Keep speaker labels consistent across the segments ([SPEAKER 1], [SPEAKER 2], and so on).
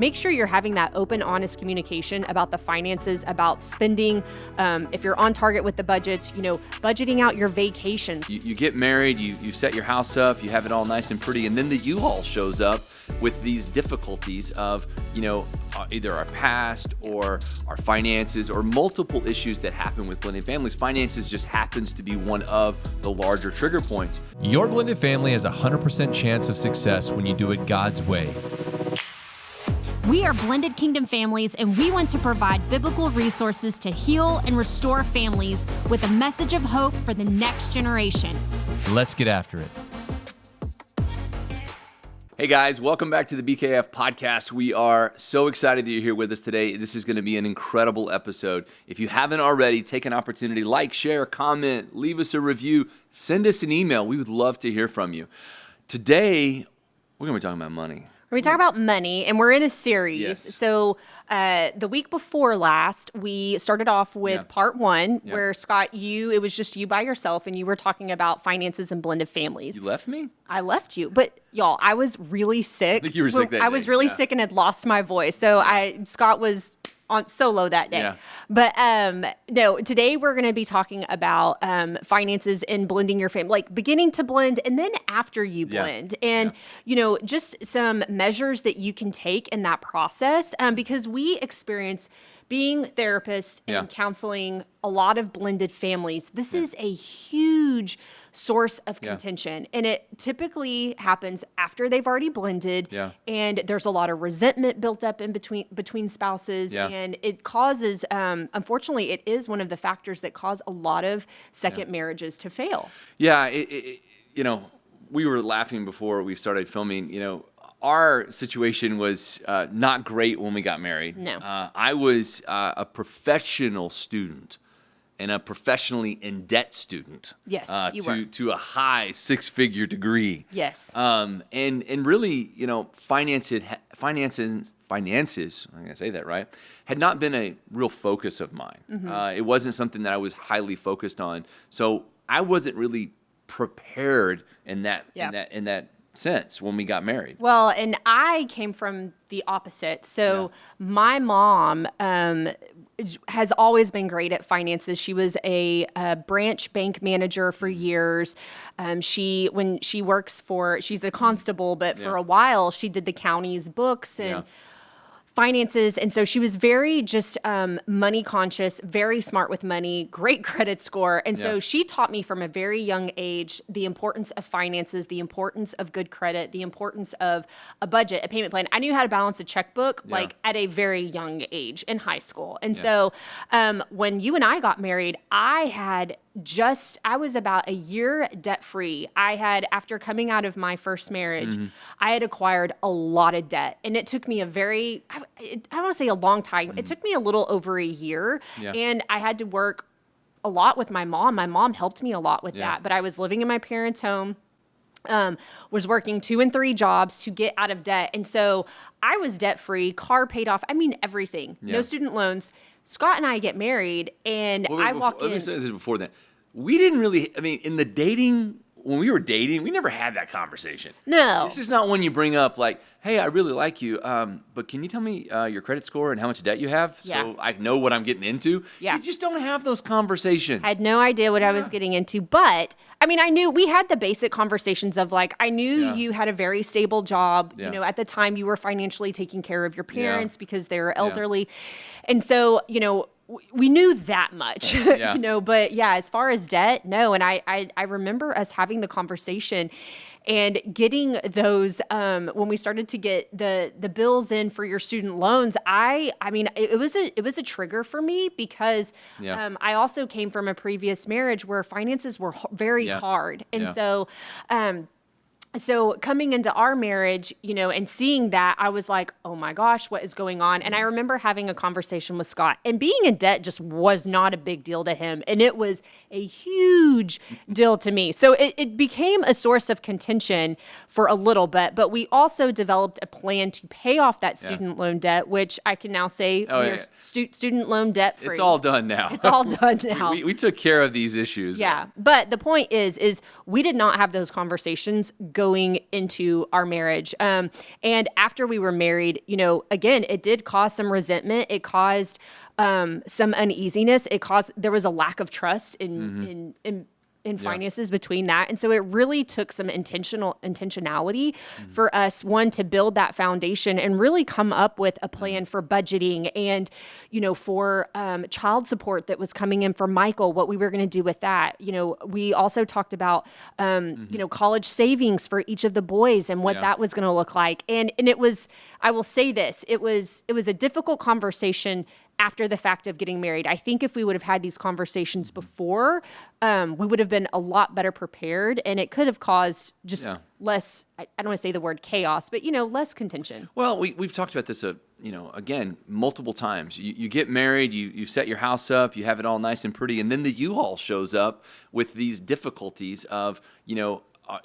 [SPEAKER 1] make sure you're having that open, honest communication about the finances, about spending. If you're on target with the budgets, budgeting out your vacations.
[SPEAKER 2] You get married, you set your house up, you have it all nice and pretty, and then the U-Haul shows up with these difficulties of, either our past or our finances or multiple issues that happen with blended families. Finances just happens to be one of the larger trigger points.
[SPEAKER 3] Your blended family has a 100% chance of success when you do it God's way.
[SPEAKER 4] We are Blended Kingdom Families, and we want to provide biblical resources to heal and restore families with a message of hope for the next generation.
[SPEAKER 3] Let's get after it.
[SPEAKER 2] Hey guys, welcome back to the BKF podcast. We are so excited that you're here with us today. This is going to be an incredible episode. If you haven't already, take an opportunity, like, share, comment, leave us a review, send us an email. We would love to hear from you. Today, we're going to be talking about money.
[SPEAKER 1] We talk about money, and we're in a series.
[SPEAKER 2] Yes.
[SPEAKER 1] So the week before last, we started off with part one, where Scott, it was just you by yourself, and you were talking about finances and blended families.
[SPEAKER 2] You left me?
[SPEAKER 1] I left you, but y'all, I was really sick.
[SPEAKER 2] I think you were sick that day.
[SPEAKER 1] I was really sick and had lost my voice. So Scott was on solo that day.
[SPEAKER 2] Yeah.
[SPEAKER 1] But no, today we're going to be talking about finances and blending your family, like beginning to blend and then after you blend. And, just some measures that you can take in that process because we experience being therapists and counseling a lot of blended families. This is a huge source of contention. And it typically happens after they've already blended. And there's a lot of resentment built up in between spouses. And it causes, unfortunately, it is one of the factors that cause a lot of second marriages to fail.
[SPEAKER 2] Yeah, we were laughing before we started filming, our situation was not great when we got married.
[SPEAKER 1] No.
[SPEAKER 2] I was a professional student and a professionally in debt student.
[SPEAKER 1] Yes, you were.
[SPEAKER 2] To a high six-figure degree.
[SPEAKER 1] Yes.
[SPEAKER 2] And really, finances, I'm going to say that right, had not been a real focus of mine.
[SPEAKER 1] Mm-hmm.
[SPEAKER 2] It wasn't something that I was highly focused on. So I wasn't really prepared in that sense when we got married.
[SPEAKER 1] Well, and I came from the opposite. So my mom has always been great at finances. She was a branch bank manager for years. She's a constable, but for a while she did the county's books and finances. And so she was very just money conscious, very smart with money, great credit score. And so she taught me from a very young age the importance of finances, the importance of good credit, the importance of a budget, a payment plan. I knew how to balance a checkbook like at a very young age in high school. And so when you and I got married, I was about a year debt free. After coming out of my first marriage, I had acquired a lot of debt. And it took me I don't want to say a long time. It took me a little over a year. And I had to work a lot with my mom. My mom helped me a lot with that. But I was living in my parents' home. Was working 2 and 3 jobs to get out of debt. And so I was debt free, car paid off. I mean, everything. No student loans. Scott and I get married, and I walk in.
[SPEAKER 2] Let me say this before that. We didn't really, in the dating, when we were dating, we never had that conversation.
[SPEAKER 1] No.
[SPEAKER 2] This is not one you bring up like, hey, I really like you, but can you tell me your credit score and how much debt you have so I know what I'm getting into?
[SPEAKER 1] Yeah.
[SPEAKER 2] You just don't have those conversations.
[SPEAKER 1] I had no idea what I was getting into, but I knew we had the basic conversations of like, I knew you had a very stable job. At the time you were financially taking care of your parents because they were elderly. And so, we knew that much, but as far as debt, no. And I remember us having the conversation and getting those, when we started to get the bills in for your student loans, it was a trigger for me because I also came from a previous marriage where finances were very hard. And so coming into our marriage, and seeing that, I was like, oh my gosh, what is going on? And I remember having a conversation with Scott, and being in debt just was not a big deal to him. And it was a huge deal to me. So it became a source of contention for a little bit, but we also developed a plan to pay off that student loan debt, which I can now say student loan debt free.
[SPEAKER 2] It's all done now.
[SPEAKER 1] It's all done now.
[SPEAKER 2] we took care of these issues.
[SPEAKER 1] Yeah. But the point is we did not have those conversations going into our marriage. And after we were married, again, it did cause some resentment. It caused some uneasiness. There was a lack of trust in finances between that. And so it really took some intentionality for us, one, to build that foundation and really come up with a plan for budgeting and, for child support that was coming in for Michael, what we were going to do with that. We also talked about, college savings for each of the boys and what that was going to look like. And it was, I will say this, it was a difficult conversation after the fact of getting married. I think if we would have had these conversations before, we would have been a lot better prepared, and it could have caused just less, I don't want to say the word chaos, but, less contention.
[SPEAKER 2] Well, we've talked about this, again, multiple times. You get married, you set your house up, you have it all nice and pretty, and then the U-Haul shows up with these difficulties of,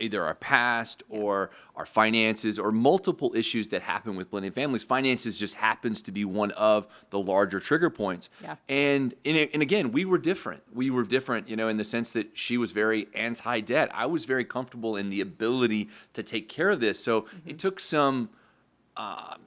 [SPEAKER 2] either our past or our finances or multiple issues that happen with blended families. Finances just happens to be one of the larger trigger points. Yeah. And again, we were different. We were different, in the sense that she was very anti-debt. I was very comfortable in the ability to take care of this. So it took some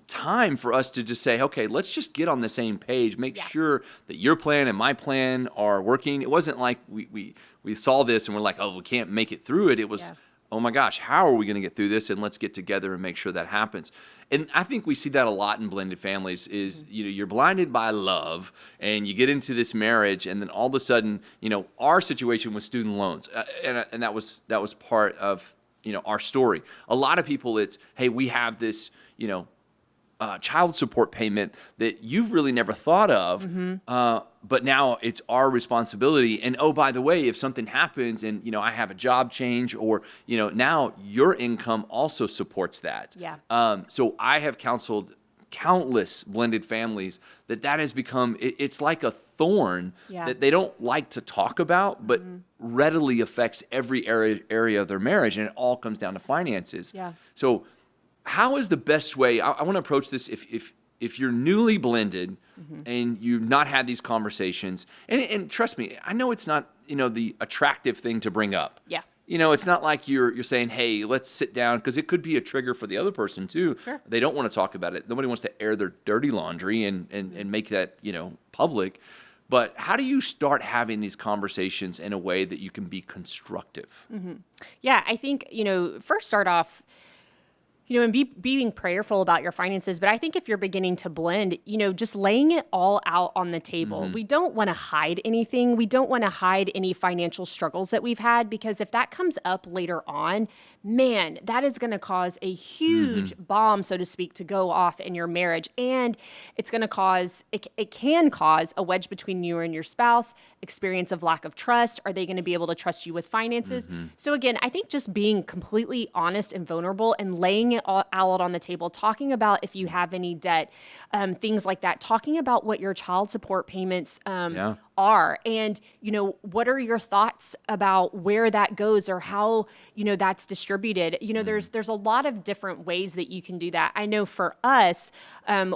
[SPEAKER 2] time for us to just say, okay, let's just get on the same page, make sure that your plan and my plan are working. It wasn't like we saw this and we're like, oh, we can't make it through it. It was, oh my gosh, how are we going to get through this? And let's get together and make sure that happens. And I think we see that a lot in blended families is, you're blinded by love and you get into this marriage and then all of a sudden, our situation with student loans, and that was part of, our story. A lot of people, it's, hey, we have this, child support payment that you've really never thought of, but now it's our responsibility. And oh, by the way, if something happens and, I have a job change or, now your income also supports that. Yeah. So I have counseled countless blended families that has become, it's like a thorn that they don't like to talk about, but readily affects every area of their marriage. And it all comes down to finances. Yeah. So how is the best way? I want to approach this if you're newly blended and you've not had these conversations, and trust me, I know it's not, the attractive thing to bring up. Yeah. It's not like you're saying, hey, let's sit down, because it could be a trigger for the other person too. Sure. They don't want to talk about it. Nobody wants to air their dirty laundry and make that, public. But how do you start having these conversations in a way that you can be constructive?
[SPEAKER 1] Yeah, I think, first start off, and being prayerful about your finances. But I think if you're beginning to blend, just laying it all out on the table. We don't want to hide anything. We don't want to hide any financial struggles that we've had, because if that comes up later on, man, that is going to cause a huge bomb, so to speak, to go off in your marriage. And it's going to cause, it can cause a wedge between you and your spouse, experience of lack of trust. Are they going to be able to trust you with finances? So again, I think just being completely honest and vulnerable and laying it all out on the table, talking about if you have any debt, things like that, talking about what your child support payments are, and what are your thoughts about where that goes or how that's distributed. There's a lot of different ways that you can do that. I know for us,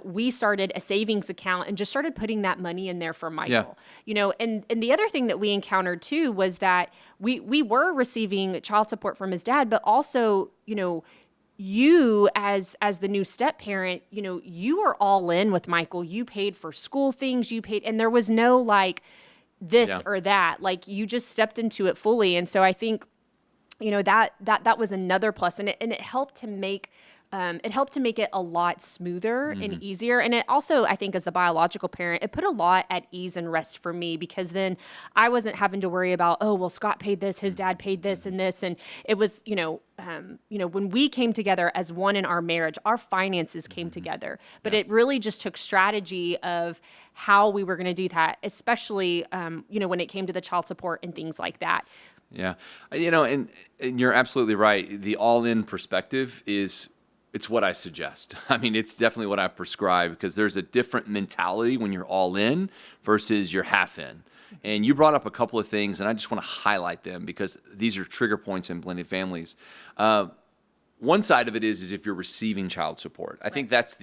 [SPEAKER 1] we started a savings account and just started putting that money in there for Michael. And the other thing that we encountered too was that we were receiving child support from his dad, but also you as the new step parent, you were all in with Michael. You paid for school things, and there was no like this or that. Like you just stepped into it fully. And so I think, that was another plus, and it helped to make it a lot smoother and easier. And it also, I think, as the biological parent, it put a lot at ease and rest for me, because then I wasn't having to worry about, oh, well, Scott paid this, his dad paid this and this. And it was, when we came together as one in our marriage, our finances came together. But it really just took strategy of how we were going to do that, especially, when it came to the child support and things like that.
[SPEAKER 2] Yeah. And you're absolutely right. The all-in perspective it's what I suggest. I mean, it's definitely what I prescribe, because there's a different mentality when you're all in versus you're half in. And you brought up a couple of things, and I just want to highlight them because these are trigger points in blended families. One side of it is if you're receiving child support. I think that's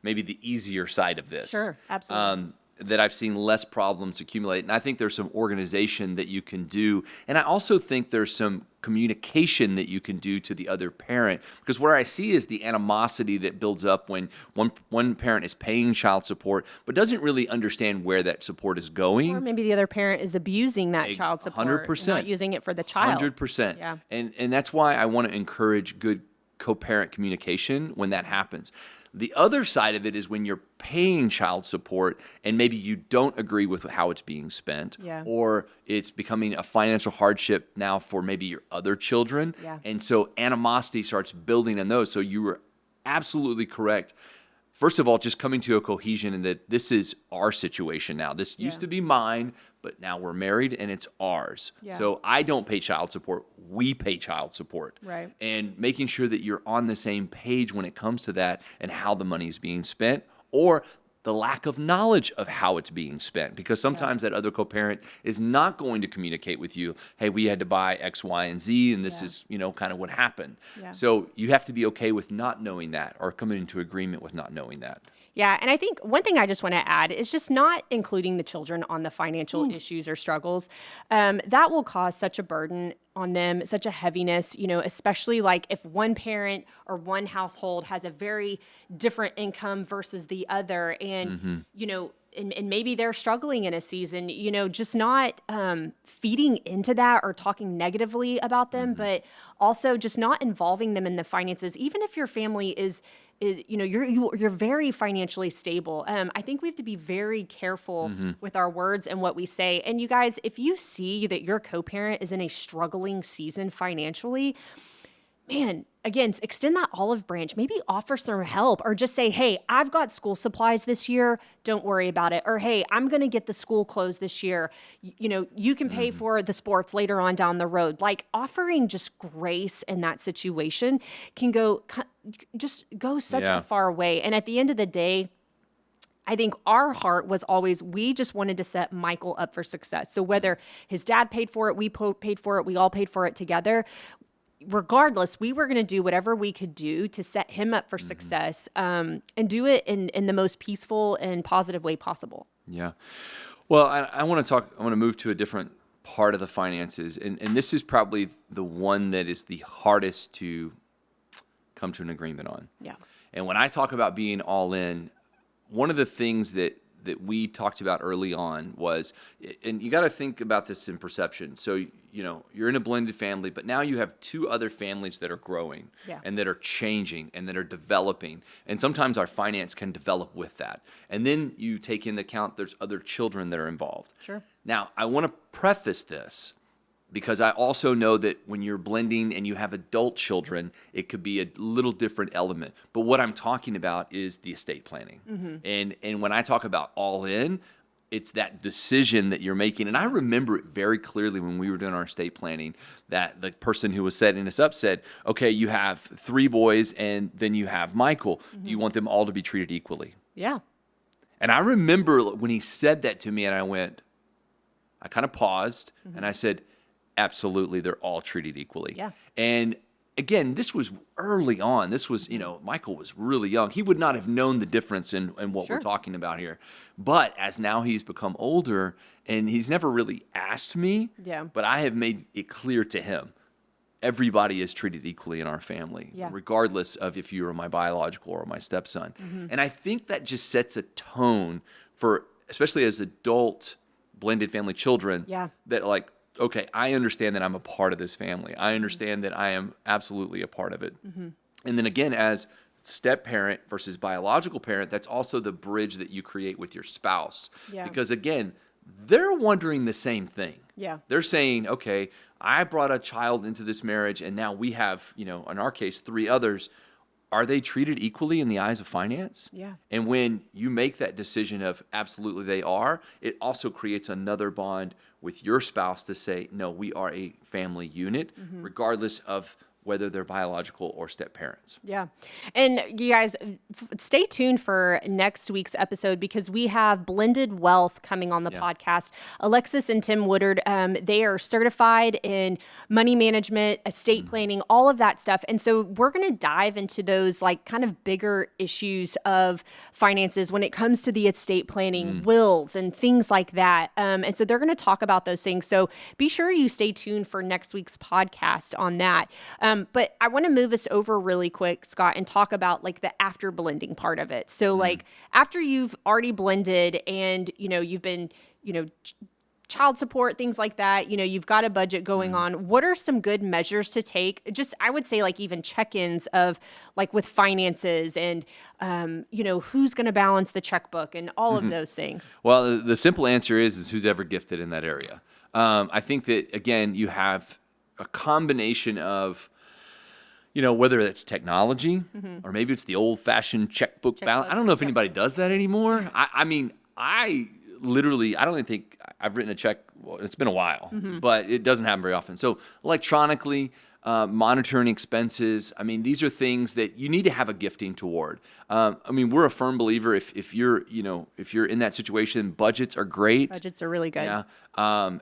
[SPEAKER 2] maybe the easier side of this.
[SPEAKER 1] Sure, absolutely.
[SPEAKER 2] that I've seen less problems accumulate. And I think there's some organization that you can do. And I also think there's some communication that you can do to the other parent, because what I see is the animosity that builds up when one parent is paying child support but doesn't really understand where that support is going.
[SPEAKER 1] Or maybe the other parent is abusing that child support,
[SPEAKER 2] 100%.
[SPEAKER 1] not using it for the child.
[SPEAKER 2] 100%.
[SPEAKER 1] Yeah.
[SPEAKER 2] And that's why I want to encourage good co-parent communication when that happens. The other side of it is when you're paying child support and maybe you don't agree with how it's being spent,
[SPEAKER 1] Yeah.
[SPEAKER 2] or it's becoming a financial hardship now for maybe your other children.
[SPEAKER 1] Yeah.
[SPEAKER 2] And so animosity starts building in those. So you were absolutely correct. First of all, just coming to a cohesion in that this is our situation now. This used to be mine, but now we're married and it's ours.
[SPEAKER 1] Yeah.
[SPEAKER 2] So I don't pay child support. We pay child support.
[SPEAKER 1] Right.
[SPEAKER 2] And making sure that you're on the same page when it comes to that and how the money is being spent, or the lack of knowledge of how it's being spent. Because sometimes that other co-parent is not going to communicate with you, hey, we had to buy X, Y, and Z, and this is, kind of what happened.
[SPEAKER 1] Yeah.
[SPEAKER 2] So you have to be okay with not knowing that, or coming into agreement with not knowing that.
[SPEAKER 1] Yeah, and I think one thing I just want to add is just not including the children on the financial issues or struggles. That will cause such a burden on them, such a heaviness, especially like if one parent or one household has a very different income versus the other, and and maybe they're struggling in a season, just not feeding into that or talking negatively about them, but also just not involving them in the finances, even if your family is you're very financially stable. I think we have to be very careful with our words and what we say. And you guys, if you see that your co-parent is in a struggling season financially, man, again, extend that olive branch, maybe offer some help, or just say, hey, I've got school supplies this year. Don't worry about it. Or, hey, I'm going to get the school clothes this year. You can pay for the sports later on down the road. Like offering just grace in that situation can go such a far way. And at the end of the day, I think our heart was always, we just wanted to set Michael up for success. So whether his dad paid for it, we paid for it, we all paid for it together, regardless, we were going to do whatever we could do to set him up for success, and do it in the most peaceful and positive way possible.
[SPEAKER 2] Yeah. Well, I want to move to a different part of the finances. And this is probably the one that is the hardest to come to an agreement on.
[SPEAKER 1] Yeah.
[SPEAKER 2] And when I talk about being all in, one of the things that we talked about early on was, and you got to think about this in perception. So, you're in a blended family, but now you have two other families that are growing and that are changing and that are developing. And sometimes our finance can develop with that. And then you take into account there's other children that are involved.
[SPEAKER 1] Sure.
[SPEAKER 2] Now, I want to preface this because I also know that when you're blending and you have adult children, it could be a little different element. But what I'm talking about is the estate planning. And when I talk about all in, it's that decision that you're making. And I remember it very clearly when we were doing our estate planning, that the person who was setting us up said, okay, you have 3 boys and then you have Michael. Do you want them all to be treated equally?
[SPEAKER 1] Yeah.
[SPEAKER 2] And I remember when he said that to me, and I kind of paused and I said, absolutely, they're all treated equally.
[SPEAKER 1] Yeah.
[SPEAKER 2] And again, this was early on. This was, Michael was really young. He would not have known the difference in what we're talking about here. But as now he's become older, and he's never really asked me, but I have made it clear to him, everybody is treated equally in our family, regardless of if you are my biological or my stepson. And I think that just sets a tone for, especially as adult blended family children, that like, okay, I understand that I'm a part of this family. I understand that I am absolutely a part of it. And then again, as step-parent versus biological parent, that's also the bridge that you create with your spouse. Because again, they're wondering the same thing. They're saying, okay, I brought a child into this marriage, and now we have, in our case, 3 others. Are they treated equally in the eyes of finance? And when you make that decision of absolutely they are, it also creates another bond with your spouse to say, no, we are a family unit, regardless of whether they're biological or step parents.
[SPEAKER 1] Yeah. And you guys, stay tuned for next week's episode because we have Blended Wealth coming on the podcast. Alexis and Tim Woodard, they are certified in money management, estate planning, all of that stuff. And so we're going to dive into those like kind of bigger issues of finances when it comes to the estate planning, wills and things like that. And so they're going to talk about those things. So be sure you stay tuned for next week's podcast on that. But I want to move us over really quick, Scott, and talk about like the after blending part of it. So like after you've already blended and, you've been, child support, things like that, you've got a budget going on. What are some good measures to take? Just, I would say like even check-ins of like with finances and, who's going to balance the checkbook and all of those things.
[SPEAKER 2] Well, the simple answer is who's ever gifted in that area. I think that, again, you have a combination of, whether it's technology or maybe it's the old-fashioned checkbook balance. I don't know if anybody does that anymore. I don't even think I've written a check. Well, it's been a while, but it doesn't happen very often. So electronically, monitoring expenses. These are things that you need to have a gifting toward. We're a firm believer if you're in that situation, budgets are great.
[SPEAKER 1] Budgets are really good.
[SPEAKER 2] Yeah.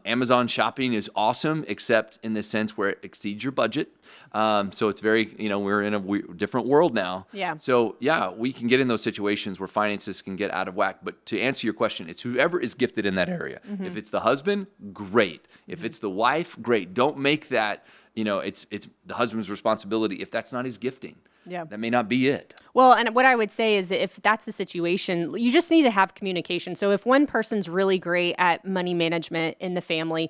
[SPEAKER 2] Amazon shopping is awesome, except in the sense where it exceeds your budget. So it's very, we're in a different world now.
[SPEAKER 1] Yeah.
[SPEAKER 2] So yeah, we can get in those situations where finances can get out of whack. But to answer your question, it's whoever is gifted in that area. If it's the husband, great. If it's the wife, great. Don't make that, it's the husband's responsibility if that's not his gifting.
[SPEAKER 1] Yeah.
[SPEAKER 2] That may not be it.
[SPEAKER 1] Well, and what I would say is if that's the situation, you just need to have communication. So if one person's really great at money management in the family,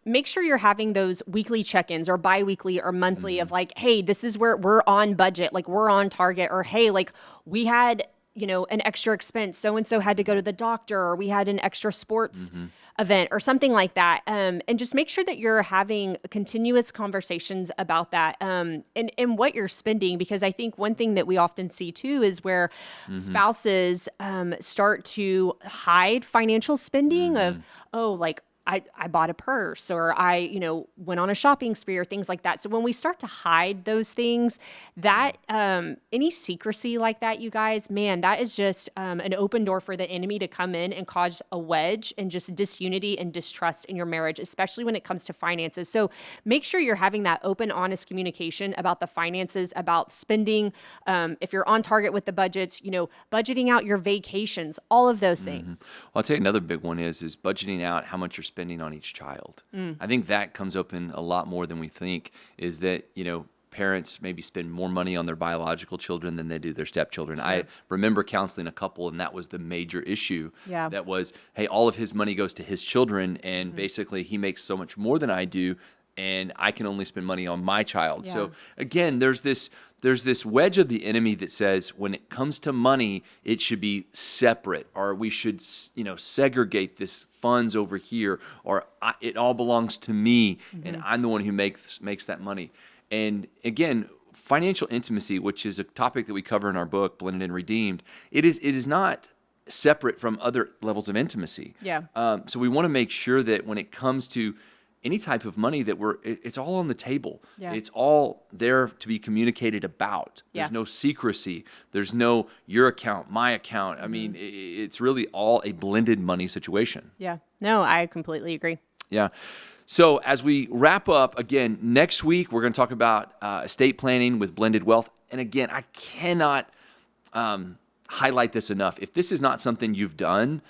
[SPEAKER 1] make sure you're having those weekly check-ins or biweekly or monthly of like, hey, this is where we're on budget, like we're on target, or hey, like we had, an extra expense. So-and-so had to go to the doctor, or we had an extra sports event or something like that. And just make sure that you're having continuous conversations about that and what you're spending. Because I think one thing that we often see too is where spouses start to hide financial spending of, I bought a purse or I, went on a shopping spree or things like that. So when we start to hide those things, that any secrecy like that, you guys, man, that is just an open door for the enemy to come in and cause a wedge and just disunity and distrust in your marriage, especially when it comes to finances. So make sure you're having that open, honest communication about the finances, about spending. If you're on target with the budgets, budgeting out your vacations, all of those things.
[SPEAKER 2] Well, I'll tell you another big one is budgeting out how much you're spending on each child. I think that comes open a lot more than we think, is that, parents maybe spend more money on their biological children than they do their stepchildren. Sure. I remember counseling a couple, and that was the major issue. Yeah. That was, hey, all of his money goes to his children, and basically he makes so much more than I do, and I can only spend money on my child. Yeah. So again, there's this wedge of the enemy that says when it comes to money, it should be separate, or we should, segregate this funds over here, or it all belongs to me, and I'm the one who makes that money. And again, financial intimacy, which is a topic that we cover in our book, Blended and Redeemed, it is not separate from other levels of intimacy. Yeah. So we want to make sure that when it comes to any type of money that it's all on the table. Yeah. It's all there to be communicated about. There's no secrecy. There's no your account, my account. I mean, it's really all a blended money situation.
[SPEAKER 1] Yeah. No, I completely agree.
[SPEAKER 2] Yeah. So as we wrap up, again, next week, we're going to talk about estate planning with blended wealth. And again, I cannot highlight this enough. If this is not something you've done,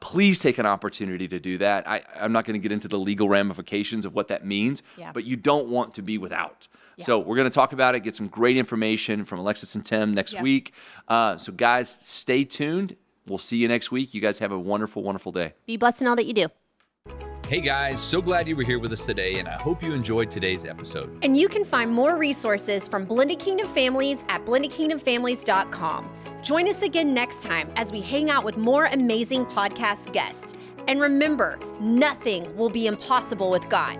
[SPEAKER 2] please take an opportunity to do that. I'm not going to get into the legal ramifications of what that means, but you don't want to be without. Yeah. So we're going to talk about it, get some great information from Alexis and Tim next week. So guys, stay tuned. We'll see you next week. You guys have a wonderful, wonderful day.
[SPEAKER 1] Be blessed in all that you do.
[SPEAKER 3] Hey guys, so glad you were here with us today, and I hope you enjoyed today's episode.
[SPEAKER 1] And you can find more resources from Blended Kingdom Families at blendedkingdomfamilies.com. Join us again next time as we hang out with more amazing podcast guests. And remember, nothing will be impossible with God.